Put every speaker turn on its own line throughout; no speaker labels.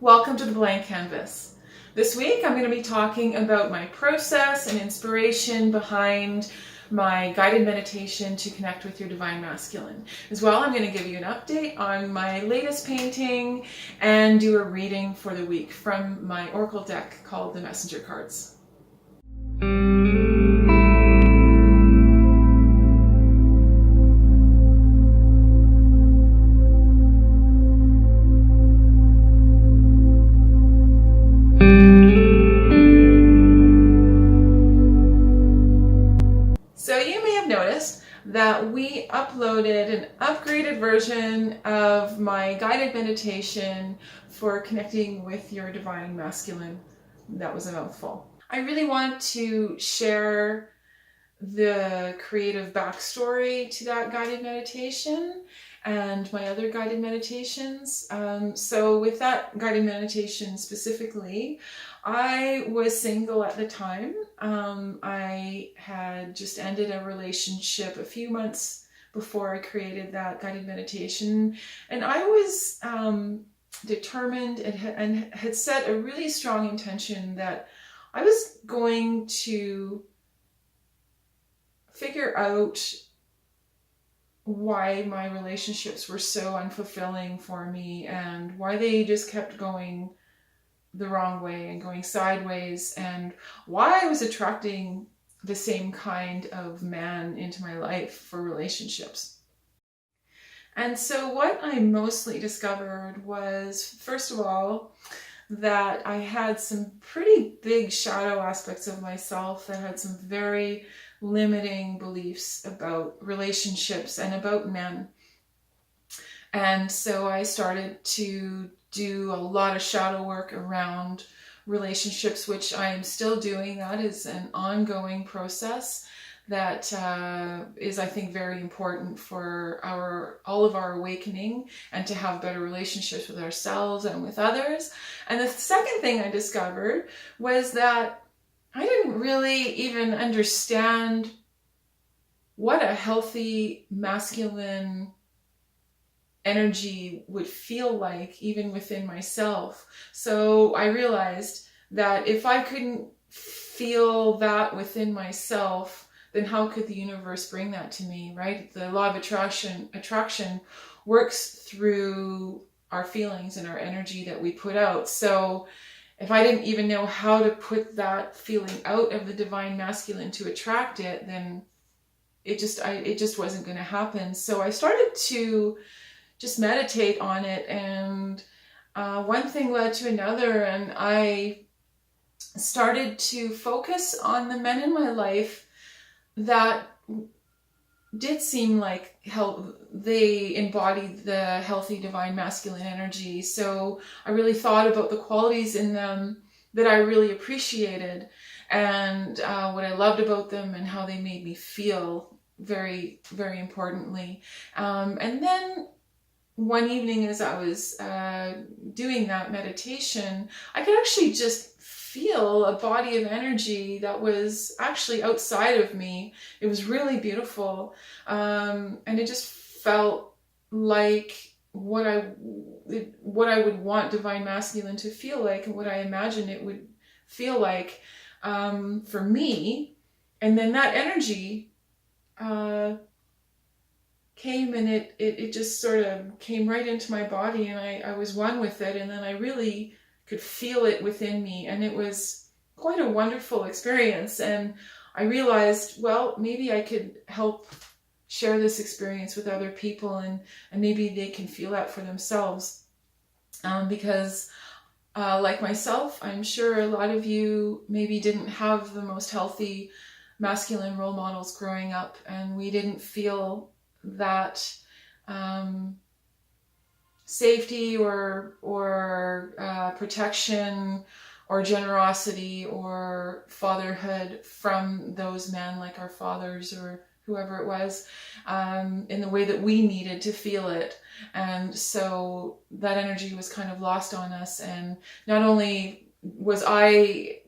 Welcome to the Blank Canvas. This week I'm going to be talking about my process and inspiration behind my guided meditation to connect with your divine masculine. As well, I'm going to give you an update on my latest painting and do a reading for the week from my oracle deck called the Messenger Cards. So you may have noticed that we uploaded an upgraded version of my guided meditation for connecting with your divine masculine. That was a mouthful. I really want to share the creative backstory to that guided meditation and my other guided meditations. So with that guided meditation specifically, I was single at the time. I had just ended a relationship a few months before I created that guided meditation, and I was determined and had set a really strong intention that I was going to figure out why my relationships were so unfulfilling for me and why they just kept going the wrong way and going sideways, and why I was attracting the same kind of man into my life for relationships. And so what I mostly discovered was, first of all, that I had some pretty big shadow aspects of myself that had some very limiting beliefs about relationships and about men. And so I started to do a lot of shadow work around relationships, which I'm still doing. That is an ongoing process that is, I think, very important for all of our awakening and to have better relationships with ourselves and with others. And the second thing I discovered was that I didn't really even understand what a healthy masculine energy would feel like even within myself. So I realized that if I couldn't feel that within myself, then how could the universe bring that to me, right? The law of attraction works through our feelings and our energy that we put out. So if I didn't even know how to put that feeling out of the divine masculine to attract it, then it just wasn't going to happen. So I started to just meditate on it, and one thing led to another, and I started to focus on the men in my life that did seem like they embodied the healthy divine masculine energy. So I really thought about the qualities in them that I really appreciated, and what I loved about them and how they made me feel, very, very importantly. And then one evening as I was doing that meditation, I could actually just feel a body of energy that was actually outside of me. It was really beautiful. And it just felt like what I would want divine masculine to feel like, and what I imagined it would feel like for me. And then that energy came, and it just sort of came right into my body, and I was one with it, and then I really could feel it within me, and it was quite a wonderful experience. And I realized, well, maybe I could help share this experience with other people, and maybe they can feel that for themselves, because like myself, I'm sure a lot of you maybe didn't have the most healthy masculine role models growing up, and we didn't feel that safety or protection or generosity or fatherhood from those men, like our fathers or whoever it was, in the way that we needed to feel it. And so that energy was kind of lost on us, and not only was I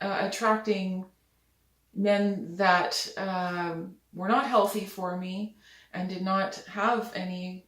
attracting men that were not healthy for me and did not have a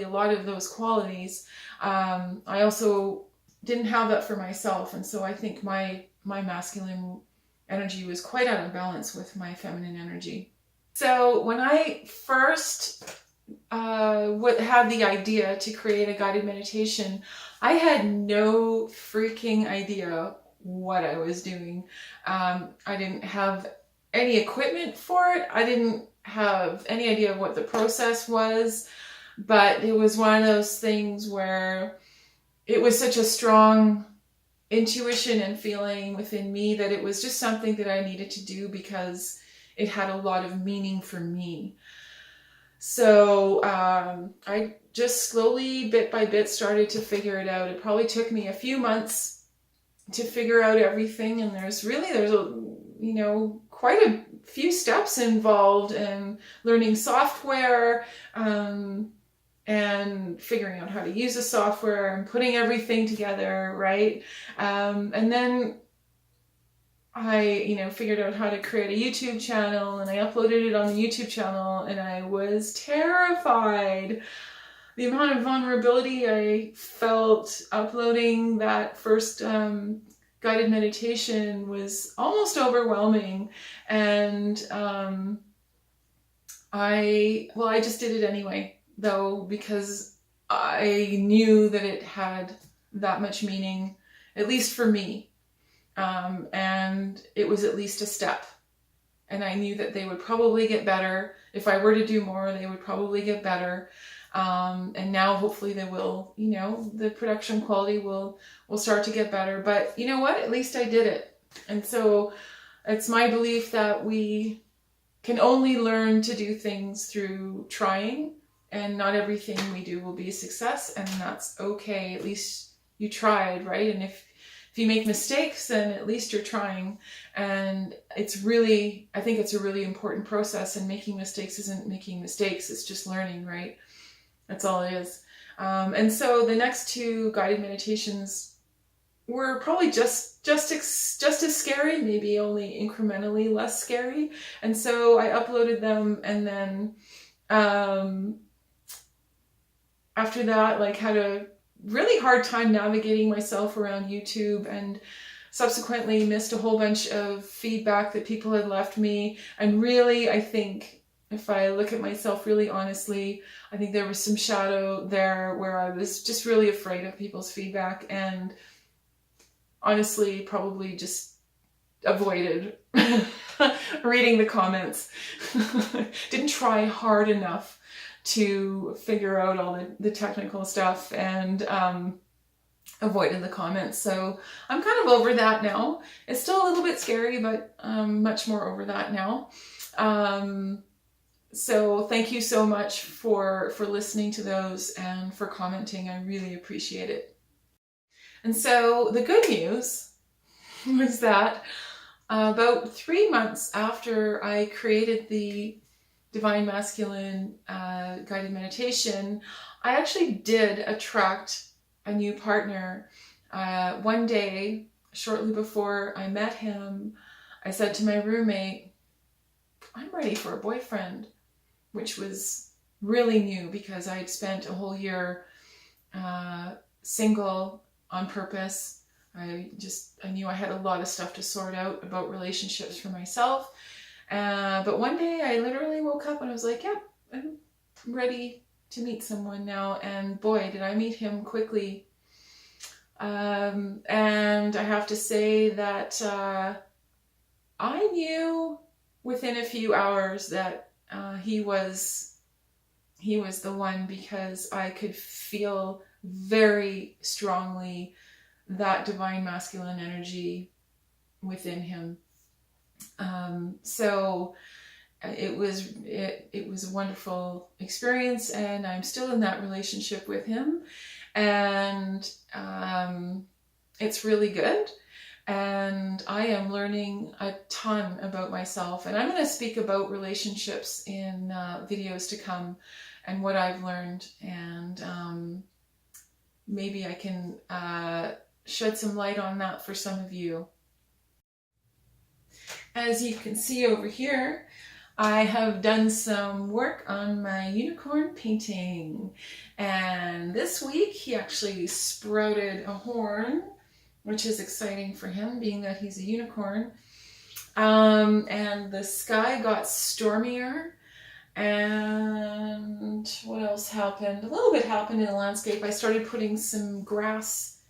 lot of those qualities, I also didn't have that for myself. And so I think my masculine energy was quite out of balance with my feminine energy. So when I first had the idea to create a guided meditation, I had no freaking idea what I was doing. I didn't have any equipment for it. I didn't have any idea what the process was, but it was one of those things where it was such a strong intuition and feeling within me that it was just something that I needed to do because it had a lot of meaning for me. So I just slowly, bit by bit, started to figure it out. It probably took me a few months to figure out everything, and there's quite a few steps involved in learning software, and figuring out how to use the software and putting everything together, right? And then I, figured out how to create a YouTube channel, and I uploaded it on the YouTube channel, and I was terrified. The amount of vulnerability I felt uploading that first guided meditation was almost overwhelming. And I just did it anyway, though, because I knew that it had that much meaning, at least for me. And it was at least a step. And I knew that they would probably get better. If I were to do more, they would probably get better. And now hopefully they will, the production quality will start to get better. But you know what? At least I did it. And so it's my belief that we can only learn to do things through trying, and not everything we do will be a success, and that's okay. At least you tried, right? And if you make mistakes, then at least you're trying. And I think it's a really important process, and making mistakes isn't making mistakes, it's just learning, right? That's all it is. And so the next two guided meditations were probably just as scary, maybe only incrementally less scary. And so I uploaded them, and then after that, had a really hard time navigating myself around YouTube, and subsequently missed a whole bunch of feedback that people had left me. And really, I think, if I look at myself really honestly, I think there was some shadow there where I was just really afraid of people's feedback, and honestly probably just avoided reading the comments. Didn't try hard enough to figure out all the technical stuff, and avoided the comments. So I'm kind of over that now. It's still a little bit scary, but much more over that now. So thank you so much for listening to those and for commenting. I really appreciate it. And so the good news was that about 3 months after I created the Divine Masculine guided meditation, I actually did attract a new partner. One day, shortly before I met him, I said to my roommate, I'm ready for a boyfriend, which was really new because I had spent a whole year single on purpose. I knew I had a lot of stuff to sort out about relationships for myself. But one day I literally woke up and I was like, yep, I'm ready to meet someone now. And boy, did I meet him quickly. And I have to say that I knew within a few hours that he was the one, because I could feel very strongly that divine masculine energy within him. So it was a wonderful experience, and I'm still in that relationship with him, and it's really good. And I am learning a ton about myself, and I'm going to speak about relationships in videos to come and what I've learned, and maybe I can shed some light on that for some of you. As you can see over here, I have done some work on my unicorn painting, and this week he actually sprouted a horn, which is exciting for him, being that he's a unicorn. And the sky got stormier, and what else happened? A little bit happened in the landscape. I started putting some grass,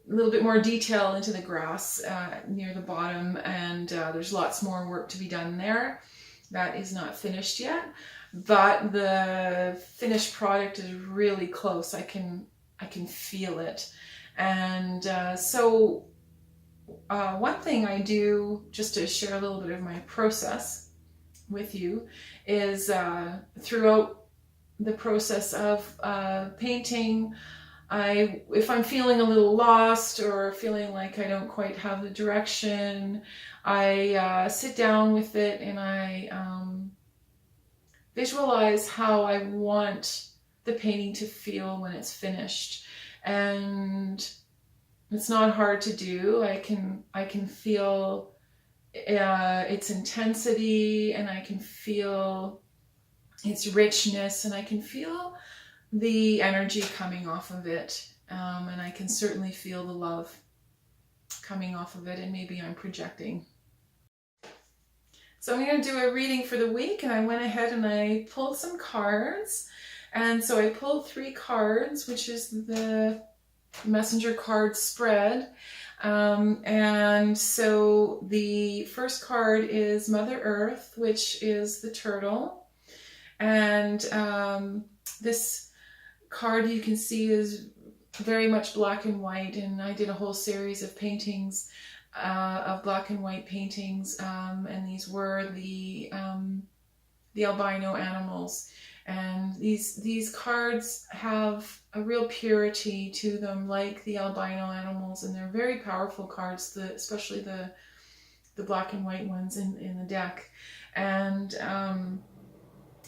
a little bit more detail into the grass near the bottom, and there's lots more work to be done there. That is not finished yet, but the finished product is really close. I can feel it. And so one thing I do, just to share a little bit of my process with you, is throughout the process of painting, if I'm feeling a little lost or feeling like I don't quite have the direction, I sit down with it and I visualize how I want the painting to feel when it's finished. And it's not hard to do. I can feel its intensity, and I can feel its richness, and I can feel the energy coming off of it, and I can certainly feel the love coming off of it, and maybe I'm projecting. So I'm going to do a reading for the week, and I went ahead and I pulled some cards, and so I pulled 3 cards, which is the messenger card spread, and so the first card is Mother Earth, which is the turtle, and this card you can see is very much black and white, and I did a whole series of paintings of black and white paintings, and these were the albino animals, and these cards have a real purity to them, like the albino animals, and they're very powerful cards, especially the black and white ones in the deck. And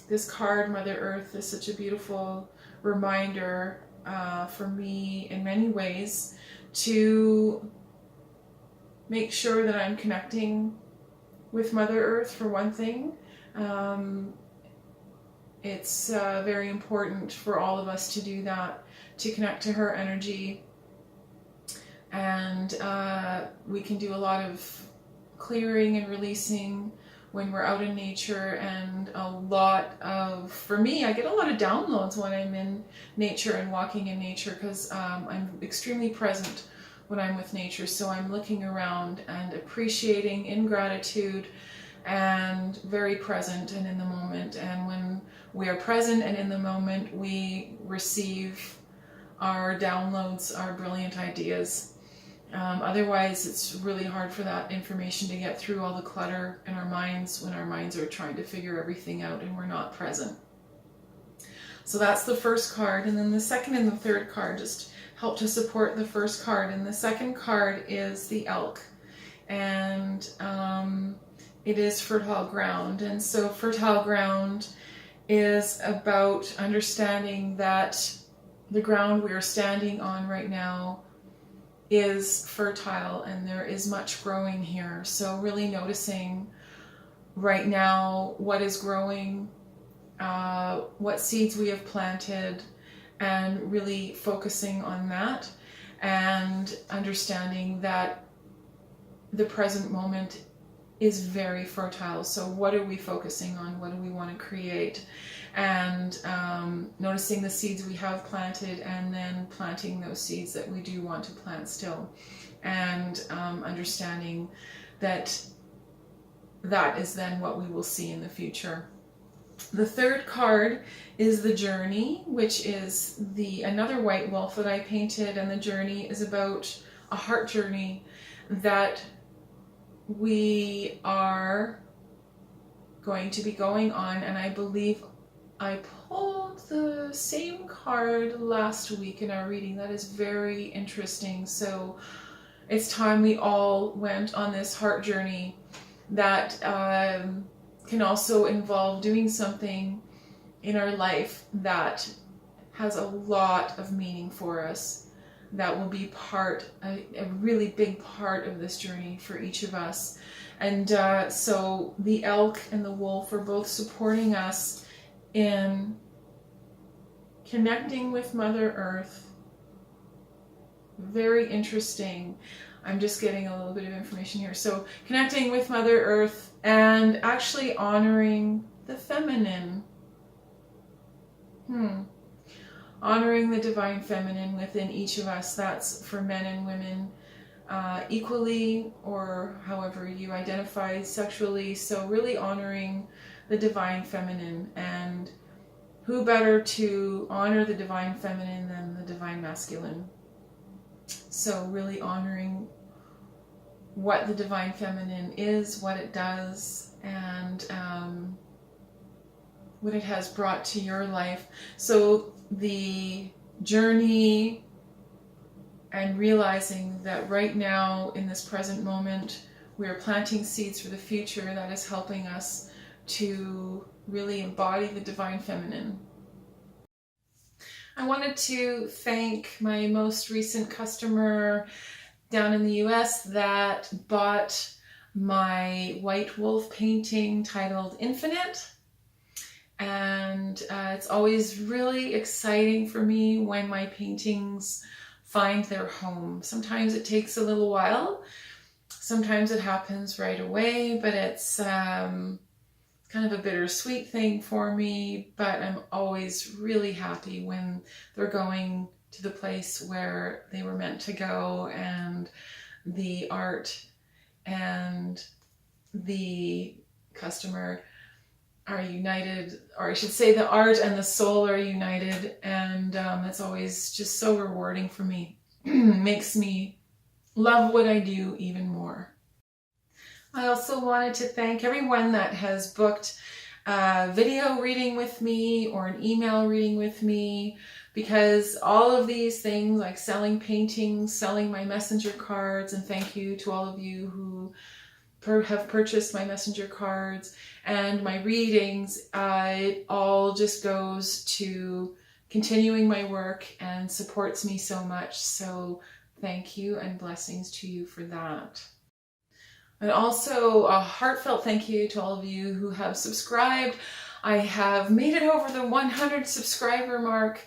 this card, Mother Earth, is such a beautiful reminder for me in many ways to make sure that I'm connecting with Mother Earth, for one thing. It's very important for all of us to do that, to connect to her energy. And we can do a lot of clearing and releasing when we're out in nature, and a lot of, for me, I get a lot of downloads when I'm in nature and walking in nature, because I'm extremely present when I'm with nature. So I'm looking around and appreciating in gratitude and very present and in the moment. And when we are present and in the moment, we receive our downloads, our brilliant ideas. Otherwise, it's really hard for that information to get through all the clutter in our minds when our minds are trying to figure everything out and we're not present. So that's the first card. And then the second and the third card just help to support the first card. And the second card is the elk. And it is fertile ground. And so fertile ground is about understanding that the ground we are standing on right now is fertile and there is much growing here. So really noticing right now what is growing, what seeds we have planted, and really focusing on that, and understanding that the present moment is very fertile. So what are we focusing on? What do we want to create? And noticing the seeds we have planted, and then planting those seeds that we do want to plant still, and understanding that that is then what we will see in the future. The third card is the journey, which is another white wolf that I painted, and the journey is about a heart journey that we are going to be going on. And I believe I pulled the same card last week in our reading. That is very interesting. So it's time we all went on this heart journey that can also involve doing something in our life that has a lot of meaning for us, that will be a really big part of this journey for each of us. And so the elk and the wolf are both supporting us in connecting with Mother Earth. Very interesting. I'm just getting a little bit of information here. So connecting with Mother Earth and actually honoring the feminine. Honoring the divine feminine within each of us. That's for men and women equally, or however you identify sexually. So really honoring the divine feminine, and who better to honor the divine feminine than the divine masculine. So really honoring what the divine feminine is, what it does, and what it has brought to your life. So the journey and realizing that right now in this present moment we are planting seeds for the future, that is helping us to really embody the divine feminine. I wanted to thank my most recent customer down in the US that bought my white wolf painting titled Infinite. And it's always really exciting for me when my paintings find their home. Sometimes it takes a little while. Sometimes it happens right away, but it's kind of a bittersweet thing for me. But I'm always really happy when they're going to the place where they were meant to go, and the art and the customer are united, or I should say the art and the soul are united, and it's always just so rewarding for me. Makes me love what I do even more. I also wanted to thank everyone that has booked a video reading with me or an email reading with me, because all of these things like selling paintings, selling my messenger cards, and thank you to all of you who have purchased my messenger cards and my readings, it all just goes to continuing my work and supports me so much. So thank you and blessings to you for that. And also a heartfelt thank you to all of you who have subscribed. I have made it over the 100 subscriber mark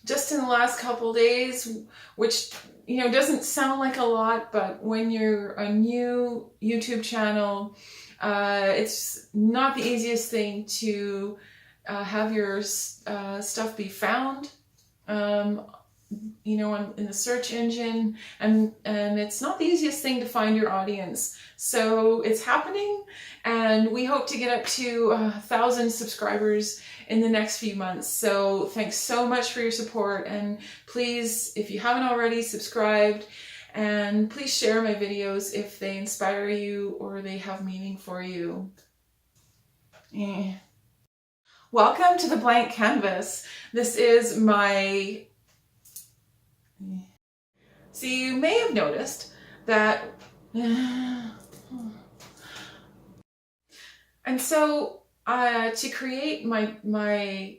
just in the last couple days, which doesn't sound like a lot, but when you're a new YouTube channel, it's not the easiest thing to have your stuff be found, in the search engine, and it's not the easiest thing to find your audience. So it's happening, and we hope to get up to 1,000 subscribers in the next few months. So thanks so much for your support, and please, if you haven't already, subscribed, and please share my videos if they inspire you or they have meaning for you. Welcome to the blank canvas. This is my... So you may have noticed that... And so to create my